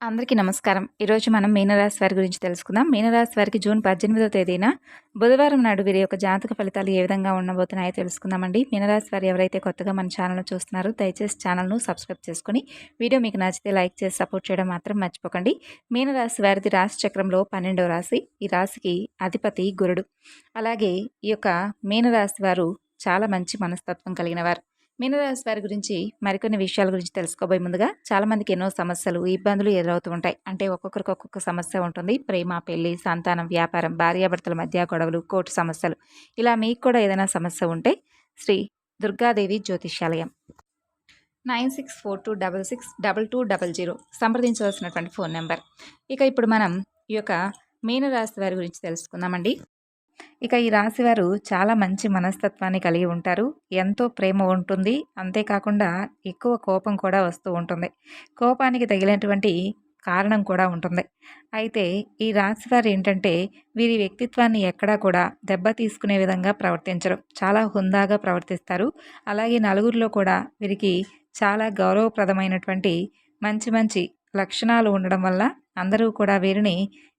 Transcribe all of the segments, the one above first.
అందరికీ నమస్కారం. ఈరోజు మనం మీనరాశి వారి గురించి తెలుసుకుందాం. మీనరాశి వారికి జూన్ 18వ తేదీన బుధవారం నాడు వీరి యొక్క జాతక ఫలితాలు ఏ విధంగా ఉండబోతున్నాయో తెలుసుకుందామండి. మీనరాశి వారు ఎవరైతే కొత్తగా మన ఛానల్‌ను చూస్తున్నారో దయచేసి ఛానల్‌ను సబ్స్క్రైబ్ చేసుకొని వీడియో మీకు నచ్చితే లైక్ చేసి సపోర్ట్ చేయడం మాత్రం మర్చిపోకండి. మీనరాశి వారిది రాశి చక్రంలో 12వ రాశి. ఈ రాశికి అధిపతి గురుడు. అలాగే ఈ యొక్క మీనరాశి వారు చాలా మంచి మనస్తత్వం కలిగిన వారు. మీనరాశి వారి గురించి మరికొన్ని విషయాల గురించి తెలుసుకోబోయే ముందుగా చాలామందికి ఎన్నో సమస్యలు, ఇబ్బందులు ఎదురవుతూ ఉంటాయి. అంటే ఒక్కొక్కరికి ఒక్కొక్క సమస్య ఉంటుంది. ప్రేమ, పెళ్లి, సంతానం, వ్యాపారం, భార్యాభర్తల మధ్య గొడవలు, కోర్టు సమస్యలు. ఇలా మీకు కూడా ఏదైనా సమస్య ఉంటే శ్రీ దుర్గాదేవి జ్యోతిష్యాలయం 9642662200 సంప్రదించవలసినటువంటి ఫోన్ నెంబర్. ఇక ఇప్పుడు మనం ఈ యొక్క మీనరాశి వారి గురించి తెలుసుకుందామండి. ఇక ఈ రాశివారు చాలా మంచి మనస్తత్వాన్ని కలిగి ఉంటారు. ఎంతో ప్రేమ ఉంటుంది. అంతేకాకుండా ఎక్కువ కోపం కూడా వస్తూ ఉంటుంది. కోపానికి తగిలినటువంటి కారణం కూడా ఉంటుంది. అయితే ఈ రాశివారు ఏంటంటే వీరి వ్యక్తిత్వాన్ని ఎక్కడా కూడా దెబ్బ తీసుకునే విధంగా ప్రవర్తించరు. చాలా హుందాగా ప్రవర్తిస్తారు. అలాగే నలుగురిలో కూడా వీరికి చాలా గౌరవప్రదమైనటువంటి మంచి మంచి లక్షణాలు ఉండడం వల్ల అందరూ కూడా వీరిని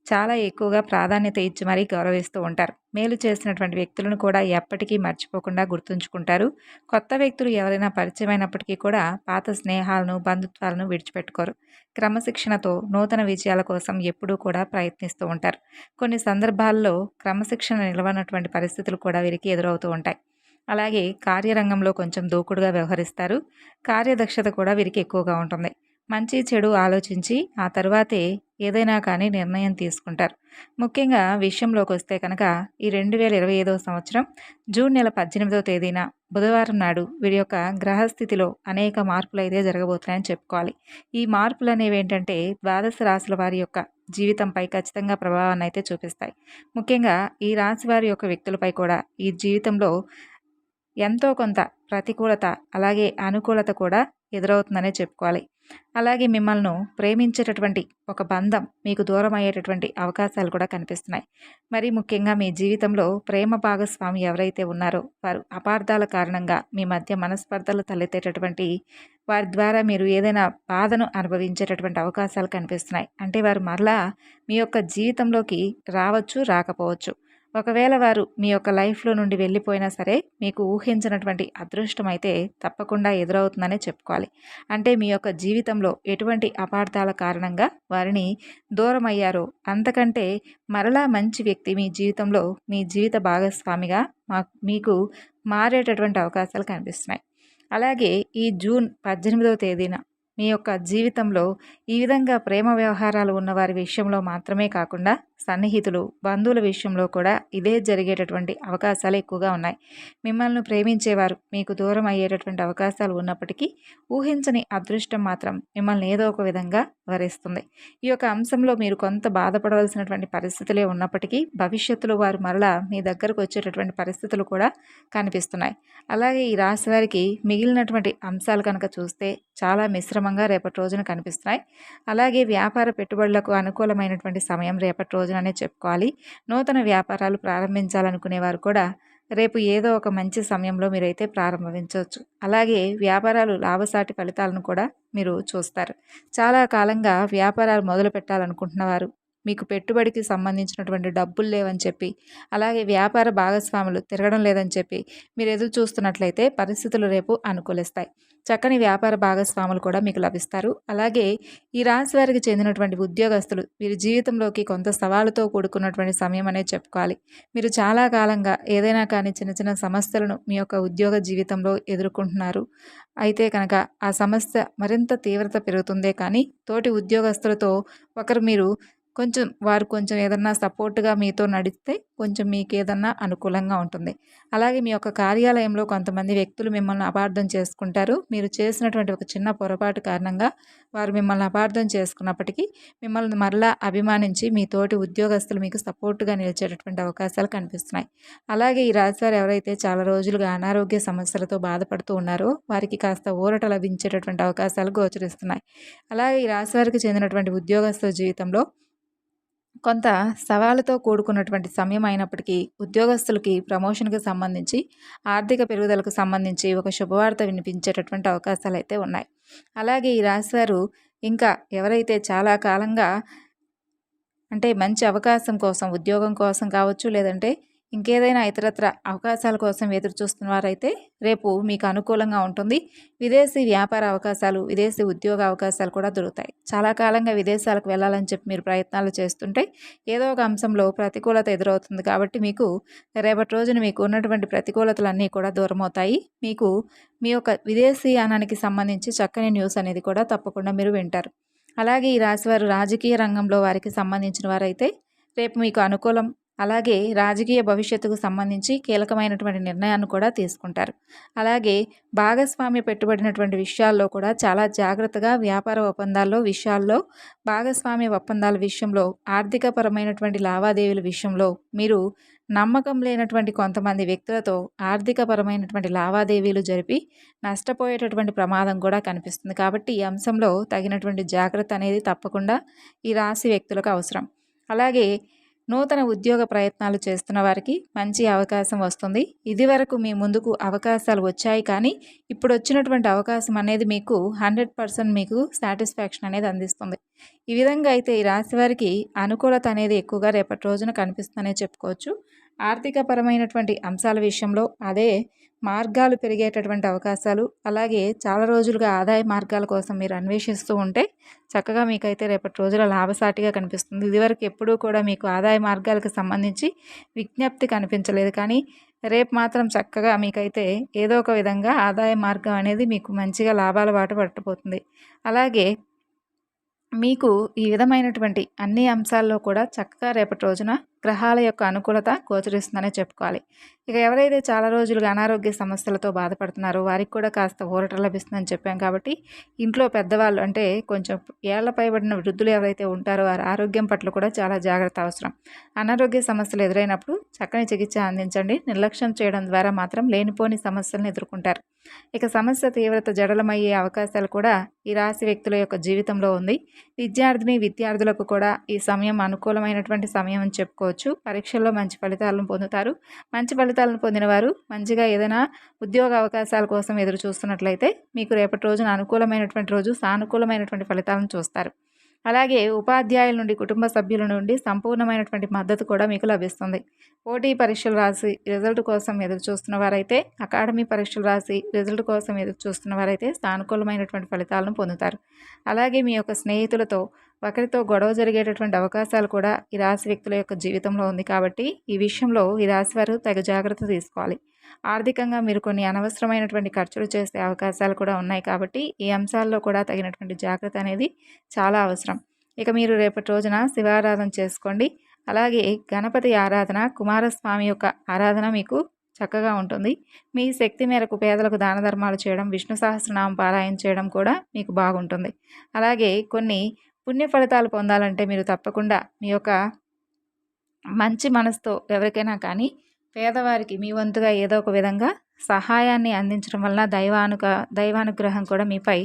చాలా ఎక్కువగా ప్రాధాన్యత ఇచ్చి మరీ గౌరవిస్తూ ఉంటారు. మేలు చేసినటువంటి వ్యక్తులను కూడా ఎప్పటికీ మర్చిపోకుండా గుర్తుంచుకుంటారు. కొత్త వ్యక్తులు ఎవరైనా పరిచయమైనప్పటికీ కూడా పాత స్నేహాలను, బంధుత్వాలను విడిచిపెట్టుకోరు. క్రమశిక్షణతో నూతన విజయాల కోసం ఎప్పుడూ కూడా ప్రయత్నిస్తూ ఉంటారు. కొన్ని సందర్భాల్లో క్రమశిక్షణ నిలవనటువంటి పరిస్థితులు కూడా వీరికి ఎదురవుతూ ఉంటాయి. అలాగే కార్యరంగంలో కొంచెం దూకుడుగా వ్యవహరిస్తారు. కార్యదక్షత కూడా వీరికి ఎక్కువగా ఉంటుంది. మంచి చెడు ఆలోచించి ఆ తర్వాతే ఏదైనా కానీ నిర్ణయం తీసుకుంటారు. ముఖ్యంగా విషయంలోకి వస్తే కనుక ఈ 2025వ సంవత్సరం జూన్ నెల 18వ తేదీన బుధవారం నాడు వీరి యొక్క గ్రహస్థితిలో అనేక మార్పులు అయితే జరగబోతున్నాయని చెప్పుకోవాలి. ఈ మార్పులు అనేవి ఏంటంటే ద్వాదశ రాశుల వారి యొక్క జీవితంపై ఖచ్చితంగా ప్రభావాన్ని అయితే చూపిస్తాయి. ముఖ్యంగా ఈ రాశి వారి యొక్క వ్యక్తులపై కూడా ఈ జీవితంలో ఎంతో కొంత ప్రతికూలత అలాగే అనుకూలత కూడా ఎదురవుతుందనే చెప్పుకోవాలి. అలాగే మిమ్మల్ని ప్రేమించేటటువంటి ఒక బంధం మీకు దూరం అయ్యేటటువంటి అవకాశాలు కూడా కనిపిస్తున్నాయి. మరి ముఖ్యంగా మీ జీవితంలో ప్రేమ భాగస్వామి ఎవరైతే ఉన్నారో వారు అపార్థాల కారణంగా మీ మధ్య మనస్పర్ధలు తలెత్తేటటువంటి వారి ద్వారా మీరు ఏదైనా బాధను అనుభవించేటటువంటి అవకాశాలు కనిపిస్తున్నాయి. అంటే వారు మరలా మీ యొక్క జీవితంలోకి రావచ్చు, రాకపోవచ్చు. ఒకవేళ వారు మీ యొక్క లైఫ్లో నుండి వెళ్ళిపోయినా సరే మీకు ఊహించినటువంటి అదృష్టం అయితే తప్పకుండా ఎదురవుతుందనే చెప్పుకోవాలి. అంటే మీ యొక్క జీవితంలో ఎటువంటి అపార్థాల కారణంగా వారిని దూరం అయ్యారో అంతకంటే మరలా మంచి వ్యక్తి మీ జీవితంలో మీ జీవిత భాగస్వామిగా మీకు మారేటటువంటి అవకాశాలు కనిపిస్తున్నాయి. అలాగే ఈ జూన్ 18వ తేదీన మీ యొక్క జీవితంలో ఈ విధంగా ప్రేమ వ్యవహారాలు ఉన్న వారి విషయంలో మాత్రమే కాకుండా సన్నిహితులు, బంధువుల విషయంలో కూడా ఇదే జరిగేటటువంటి అవకాశాలు ఎక్కువగా ఉన్నాయి. మిమ్మల్ని ప్రేమించేవారు మీకు దూరం అయ్యేటటువంటి అవకాశాలు ఉన్నప్పటికీ ఊహించని అదృష్టం మాత్రం మిమ్మల్ని ఏదో ఒక విధంగా వరిస్తుంది. ఈ యొక్క అంశంలో మీరు కొంత బాధపడవలసినటువంటి పరిస్థితులే ఉన్నప్పటికీ భవిష్యత్తులో వారు మరలా మీ దగ్గరకు వచ్చేటటువంటి పరిస్థితులు కూడా కనిపిస్తున్నాయి. అలాగే ఈ రాశి వారికి మిగిలినటువంటి అంశాలు కనుక చూస్తే చాలా మిశ్రమంగా రేపటి రోజున కనిపిస్తున్నాయి. అలాగే వ్యాపార పెట్టుబడులకు అనుకూలమైనటువంటి సమయం రేపటి రోజుననే చెప్పుకోవాలి. నూతన వ్యాపారాలు ప్రారంభించాలనుకునేవారు కూడా రేపు ఏదో ఒక మంచి సమయంలో మీరైతే ప్రారంభించవచ్చు. అలాగే వ్యాపారాలు లాభసాటి ఫలితాలను కూడా మీరు చూస్తారు. చాలా కాలంగా వ్యాపారాలు మొదలు పెట్టాలనుకుంటున్నవారు మీకు పెట్టుబడికి సంబంధించినటువంటి డబ్బులు లేవని చెప్పి అలాగే వ్యాపార భాగస్వాములు తిరగడం లేదని చెప్పి మీరు ఎదురు చూస్తున్నట్లయితే పరిస్థితులు రేపు అనుకూలిస్తాయి. చక్కని వ్యాపార భాగస్వాములు కూడా మీకు లభిస్తారు. అలాగే ఈ రాశి వారికి చెందినటువంటి ఉద్యోగస్తులు వీరి జీవితంలోకి కొంత సవాలుతో కూడుకున్నటువంటి సమయం అనేది చెప్పుకోవాలి. మీరు చాలా కాలంగా ఏదైనా కానీ చిన్న చిన్న సమస్యలను మీ యొక్క ఉద్యోగ జీవితంలో ఎదుర్కొంటున్నారు. అయితే కనుక ఆ సమస్య మరింత తీవ్రత పెరుగుతుందే కానీ తోటి ఉద్యోగస్తులతో మీరు వారు కొంచెం ఏదన్నా సపోర్ట్గా మీతో నడిస్తే కొంచెం మీకు ఏదన్నా అనుకూలంగా ఉంటుంది. అలాగే మీ యొక్క కార్యాలయంలో కొంతమంది వ్యక్తులు మిమ్మల్ని అపార్థం చేసుకుంటారు. మీరు చేసినటువంటి ఒక చిన్న పొరపాటు కారణంగా వారు మిమ్మల్ని అపార్థం చేసుకున్నప్పటికీ మిమ్మల్ని మరలా అభిమానించి మీ తోటి ఉద్యోగస్తులు మీకు సపోర్టుగా నిలిచేటటువంటి అవకాశాలు కనిపిస్తున్నాయి. అలాగే ఈ రాశివారు ఎవరైతే చాలా రోజులుగా అనారోగ్య సమస్యలతో బాధపడుతూ ఉన్నారో వారికి కాస్త ఊరట లభించేటటువంటి అవకాశాలు గోచరిస్తున్నాయి. అలాగే ఈ రాశివారికి చెందినటువంటి ఉద్యోగస్తుల జీవితంలో కొంత సవాలుతో కూడుకున్నటువంటి సమయం అయినప్పటికీ ఉద్యోగస్తులకి ప్రమోషన్కి సంబంధించి ఆర్థిక పెరుగుదలకు సంబంధించి ఒక శుభవార్త వినిపించేటటువంటి అవకాశాలు అయితే ఉన్నాయి. అలాగే ఈ రాశివారు ఇంకా ఎవరైతే చాలా కాలంగా అంటే మంచి అవకాశం కోసం, ఉద్యోగం కోసం కావచ్చు, లేదంటే ఇంకేదైనా ఇతరత్ర అవకాశాల కోసం ఎదురు చూస్తున్న వారైతే రేపు మీకు అనుకూలంగా ఉంటుంది. విదేశీ వ్యాపార అవకాశాలు, విదేశీ ఉద్యోగ అవకాశాలు కూడా దొరుకుతాయి. చాలా కాలంగా విదేశాలకు వెళ్ళాలని చెప్పి మీరు ప్రయత్నాలు చేస్తుంటే ఏదో ఒక అంశంలో ప్రతికూలత ఎదురవుతుంది కాబట్టి మీకు రేపటి రోజున మీకు ఉన్నటువంటి ప్రతికూలతలన్నీ కూడా దూరమవుతాయి. మీకు మీ యొక్క విదేశీయానానికి సంబంధించి చక్కని న్యూస్ అనేది కూడా తప్పకుండా మీరు వింటారు. అలాగే ఈ రాశివారు రాజకీయ రంగంలో వారికి సంబంధించిన వారైతే రేపు మీకు అనుకూలం. అలాగే రాజకీయ భవిష్యత్తుకు సంబంధించి కీలకమైనటువంటి నిర్ణయాన్ని కూడా తీసుకుంటారు. అలాగే భాగస్వామ్య పెట్టుబడినటువంటి విషయాల్లో కూడా చాలా జాగ్రత్తగా వ్యాపార ఒప్పందాల్లో విషయాల్లో భాగస్వామ్య ఒప్పందాల విషయంలో ఆర్థికపరమైనటువంటి లావాదేవీల విషయంలో మీరు నమ్మకం లేనటువంటి కొంతమంది వ్యక్తులతో ఆర్థికపరమైనటువంటి లావాదేవీలు జరిపి నష్టపోయేటటువంటి ప్రమాదం కూడా కనిపిస్తుంది. కాబట్టి ఈ అంశంలో తగినటువంటి జాగ్రత్త అనేది తప్పకుండా ఈ రాశి వ్యక్తులకు అవసరం. అలాగే నూతన ఉద్యోగ ప్రయత్నాలు చేస్తున్న వారికి మంచి అవకాశం వస్తుంది. ఇదివరకు మీ ముందుకు అవకాశాలు వచ్చాయి, కానీ ఇప్పుడు వచ్చినటువంటి అవకాశం అనేది మీకు 100% మీకు సాటిస్ఫాక్షన్ అనేది అందిస్తుంది. ఈ విధంగా అయితే ఈ రాశి వారికి అనుకూలత అనేది ఎక్కువగా రేపటి రోజున కనిపిస్తుందనే చెప్పుకోవచ్చు. ఆర్థికపరమైనటువంటి అంశాల విషయంలో అదే మార్గాలు పెరిగేటటువంటి అవకాశాలు, అలాగే చాలా రోజులుగా ఆదాయ మార్గాల కోసం మీరు అన్వేషిస్తూ ఉంటే చక్కగా మీకైతే రేపటి రోజుల లాభసాటిగా కనిపిస్తుంది. ఇదివరకు ఎప్పుడూ కూడా మీకు ఆదాయ మార్గాలకు సంబంధించి విజ్ఞప్తి కనిపించలేదు, కానీ రేపు మాత్రం చక్కగా మీకైతే ఏదో ఒక విధంగా ఆదాయ మార్గం అనేది మీకు మంచిగా లాభాల బాట పట్టబోతుంది. అలాగే మీకు ఈ విధమైనటువంటి అన్ని అంశాల్లో కూడా చక్కగా రేపటి రోజున గ్రహాల యొక్క అనుకూలత గోచరిస్తుందనే చెప్పుకోవాలి. ఇక ఎవరైతే చాలా రోజులుగా అనారోగ్య సమస్యలతో బాధపడుతున్నారో వారికి కూడా కాస్త ఊరట లభిస్తుందని చెప్పాం. కాబట్టి ఇంట్లో పెద్దవాళ్ళు అంటే కొంచెం ఏళ్ల పైబడిన వృద్ధులు ఎవరైతే ఉంటారో వారి ఆరోగ్యం పట్ల కూడా చాలా జాగ్రత్త అవసరం. అనారోగ్య సమస్యలు ఎదురైనప్పుడు చక్కని చికిత్స అందించండి. నిర్లక్ష్యం చేయడం ద్వారా మాత్రం లేనిపోని సమస్యలను ఎదుర్కొంటారు. ఇక సమస్య తీవ్రత జడలమయ్యే అవకాశాలు కూడా ఈ రాశి వ్యక్తుల యొక్క జీవితంలో ఉంది. విద్యార్థులకు కూడా ఈ సమయం అనుకూలమైనటువంటి సమయం అని చెప్పుకోవచ్చు. పరీక్షల్లో మంచి ఫలితాలను పొందుతారు. మంచి ఫలితాలను పొందిన వారు మంచిగా ఏదైనా ఉద్యోగ అవకాశాల కోసం ఎదురు చూస్తున్నట్లయితే మీకు రేపటి రోజున అనుకూలమైనటువంటి రోజు, సానుకూలమైనటువంటి ఫలితాలను చూస్తారు. అలాగే ఉపాధ్యాయుల నుండి, కుటుంబ సభ్యుల నుండి సంపూర్ణమైనటువంటి మద్దతు కూడా మీకు లభిస్తుంది. పోటీ పరీక్షలు రాసి రిజల్ట్ కోసం ఎదురు చూస్తున్న వారైతే, అకాడమీ పరీక్షలు రాసి రిజల్ట్ కోసం ఎదురు చూస్తున్న వారైతే సానుకూలమైనటువంటి ఫలితాలను పొందుతారు. అలాగే మీ యొక్క స్నేహితులతో ఒకరితో గొడవ జరిగేటటువంటి అవకాశాలు కూడా ఈ రాశి వ్యక్తుల యొక్క జీవితంలో ఉంది. కాబట్టి ఈ విషయంలో ఈ రాశి వారు తగు జాగ్రత్త తీసుకోవాలి. ఆర్థికంగా మీరు కొన్ని అనవసరమైనటువంటి ఖర్చులు చేసే అవకాశాలు కూడా ఉన్నాయి. కాబట్టి ఈ అంశాల్లో కూడా తగినటువంటి జాగ్రత్త అనేది చాలా అవసరం. ఇక మీరు రేపటి రోజున శివారాధన చేసుకోండి. అలాగే గణపతి ఆరాధన, కుమారస్వామి యొక్క ఆరాధన మీకు చక్కగా ఉంటుంది. మీ శక్తి మేరకు పేదలకు దాన ధర్మాలు చేయడం, విష్ణు సహస్రనామం పారాయణ చేయడం కూడా మీకు బాగుంటుంది. అలాగే కొన్ని పుణ్య ఫలితాలు పొందాలంటే మీరు తప్పకుండా మీ యొక్క మంచి మనసుతో ఎవరికైనా కానీ పేదవారికి మీ వంతుగా ఏదో ఒక విధంగా సహాయాన్ని అందించడం వలన దైవానుగ్రహం కూడా మీపై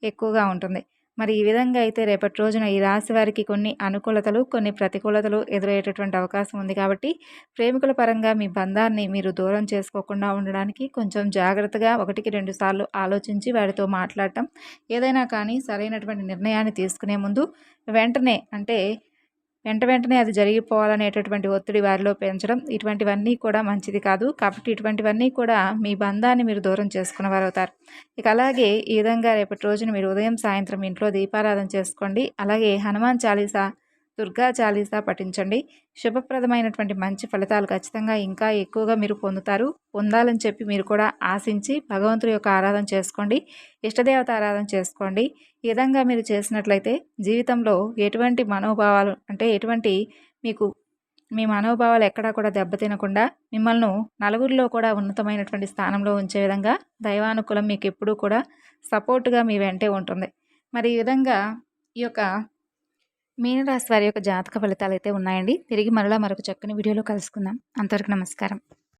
ఎక్కువగా ఉంటుంది. మరి ఈ విధంగా అయితే రేపటి రోజున ఈ రాశి వారికి కొన్ని అనుకూలతలు, కొన్ని ప్రతికూలతలు ఎదురయ్యేటటువంటి అవకాశం ఉంది. కాబట్టి ప్రేమికుల పరంగా మీ బంధాన్ని మీరు దూరం చేసుకోకుండా ఉండడానికి కొంచెం జాగ్రత్తగా 1-2 సార్లు ఆలోచించి వారితో మాట్లాడటం, ఏదైనా కానీ సరైనటువంటి నిర్ణయాన్ని తీసుకునే ముందు వెంటనే అది జరిగిపోవాలనేటటువంటి ఒత్తిడి వారిలో పెంచడం, ఇటువంటివన్నీ కూడా మంచిది కాదు. కాబట్టి ఇటువంటివన్నీ కూడా మీ బంధాన్ని మీరు దూరం చేసుకున్నవారు అవుతారు. ఇక అలాగే ఈ విధంగా రేపటి రోజున మీరు ఉదయం, సాయంత్రం ఇంట్లో దీపారాధన చేసుకోండి. అలాగే హనుమాన్ చాలీసా, దుర్గా చాలీసా పఠించండి. శుభప్రదమైనటువంటి మంచి ఫలితాలు ఖచ్చితంగా ఇంకా ఎక్కువగా మీరు పొందాలని చెప్పి మీరు కూడా ఆశించి భగవంతుడి యొక్క ఆరాధన చేసుకోండి. ఇష్టదేవత ఆరాధన చేసుకోండి. ఈ విధంగా మీరు చేసినట్లయితే జీవితంలో ఎటువంటి మనోభావాలు అంటే మీ మనోభావాలు ఎక్కడా కూడా దెబ్బతినకుండా మిమ్మల్ని నలుగురిలో కూడా ఉన్నతమైనటువంటి స్థానంలో ఉంచే విధంగా దైవానుకూలం మీకు ఎప్పుడూ కూడా సపోర్టుగా మీ వెంటే ఉంటుంది. మరి ఈ విధంగా ఈ యొక్క మీనరాశి వారి యొక్క జాతక ఫలితాలు అయితే ఉన్నాయండి. తిరిగి మరలా మరొక చక్కని వీడియోలో కలుసుకుందాం. అంతవరకు నమస్కారం.